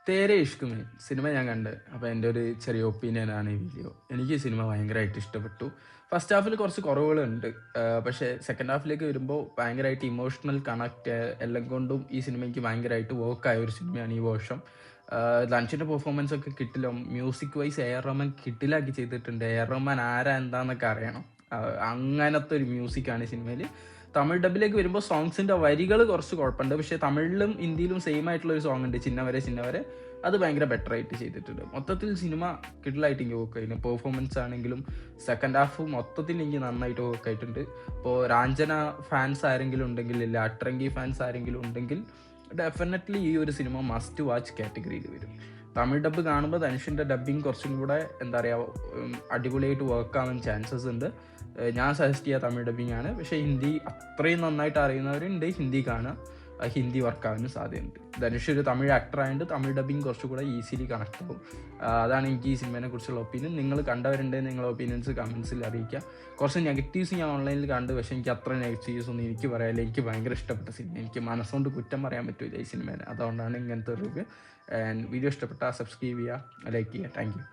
തേരെ Ishq may cinema ഞാൻ കണ്ട്. അപ്പോൾ എൻ്റെ ഒരു ചെറിയ ഒപ്പീനിയനാണ് ഈ വീഡിയോ. എനിക്ക് ഈ സിനിമ ഭയങ്കരമായിട്ട് ഇഷ്ടപ്പെട്ടു. ഫസ്റ്റ് ഹാഫിൽ കുറച്ച് കുറവുകളുണ്ട്. പക്ഷേ സെക്കൻഡ് ഹാഫിലേക്ക് വരുമ്പോൾ ഭയങ്കരമായിട്ട് ഇമോഷണൽ കണക്റ്റ് എല്ലാം കൊണ്ടും ഈ സിനിമ എനിക്ക് ഭയങ്കരമായിട്ട് വർക്കായ ഒരു സിനിമയാണ് ഈ വർഷം. ലഞ്ചിൻ്റെ പെർഫോമൻസ് ഒക്കെ കിട്ടില്ല. Music wise A R Rahman കിട്ടിലാക്കി ചെയ്തിട്ടുണ്ട്. എ ആർ റഹ്മാൻ ആരാ എന്താന്നൊക്കെ അറിയണം. അങ്ങനത്തെ ഒരു മ്യൂസിക്കാണ് ഈ സിനിമയിൽ. തമിഴ് ഡബിലേക്ക് വരുമ്പോൾ സോങ്സിൻ്റെ വരികൾ കുറച്ച് കുഴപ്പമുണ്ട്. പക്ഷേ തമിഴിലും ഹിന്ദിയിലും സെയിം ആയിട്ടുള്ള ഒരു സോങ് ഉണ്ട്, ചിന്നവരെ. അത് ഭയങ്കര ബെറ്റർ ആയിട്ട് ചെയ്തിട്ടുണ്ട്. മൊത്തത്തിൽ സിനിമ കിഡിലായിട്ട് എനിക്ക് വർക്ക് ആയിരുന്നു. പെർഫോമൻസ് ആണെങ്കിലും സെക്കൻഡ് ഹാഫ് മൊത്തത്തിൽ എനിക്ക് നന്നായിട്ട് വർക്ക് ആയിട്ടുണ്ട്. ഇപ്പോൾ രാഞ്ജന ഫാൻസ് ആരെങ്കിലും ഉണ്ടെങ്കിൽ, ഇല്ല അട്രങ്കി ഫാൻസ് ആരെങ്കിലും ഉണ്ടെങ്കിൽ ഡെഫിനറ്റ്ലി ഈ ഒരു സിനിമ മസ്റ്റ് വാച്ച് കാറ്റഗറിയിൽ വരും. തമിഴ് ഡബ്ബ് കാണുമ്പോൾ ധനുഷിൻ്റെ ഡബ്ബിങ് കുറച്ചും കൂടെ എന്താ പറയുക അടിപൊളിയായിട്ട് വർക്ക് ആവാൻ ചാൻസസ് ഉണ്ട്. ഞാൻ സജസ്റ്റ് ചെയ്യുക തമിഴ് ഡബ്ബിങ് ആണ്. പക്ഷേ ഹിന്ദി അത്രയും നന്നായിട്ട് അറിയുന്നവരുണ്ട്, ഹിന്ദി കാണുക. ഹിന്ദി വർക്കാവാനും സാധ്യതയുണ്ട്. ധനുഷ് ഒരു തമിഴ് ആക്ടറായതുകൊണ്ട് തമിഴ് ഡബ്ബിങ് കുറച്ചുകൂടെ ഈസിലി കണക്ട് ആവും. അതാണ് എനിക്ക് ഈ സിനിമയെ കുറിച്ചുള്ള ഒപ്പീനിയൻ. നിങ്ങൾ കണ്ടവരുണ്ടെങ്കിൽ നിങ്ങളുടെ ഒപ്പീനിയൻസ് കമൻസിൽ അറിയിക്കുക. കുറച്ച് നെഗറ്റീവ്സ് ഞാൻ ഓൺലൈനിൽ കണ്ടു, പക്ഷേ എനിക്ക് അത്ര നെഗറ്റീവ്സ് ഒന്നും എനിക്ക് പറയാനില്ല. എനിക്ക് ഭയങ്കര ഇഷ്ടപ്പെട്ട സിനിമ. എനിക്ക് മനസ്സുകൊണ്ട് കുറ്റം പറയാൻ പറ്റില്ല ഈ സിനിമേനെ. അതുകൊണ്ടാണ് ഇങ്ങനത്തെ ഒരു റിവ്യൂ. വീഡിയോ ഇഷ്ടപ്പെട്ടാൽ സബ്സ്ക്രൈബ് ചെയ്യുക, ലൈക്ക് ചെയ്യുക. Thank you.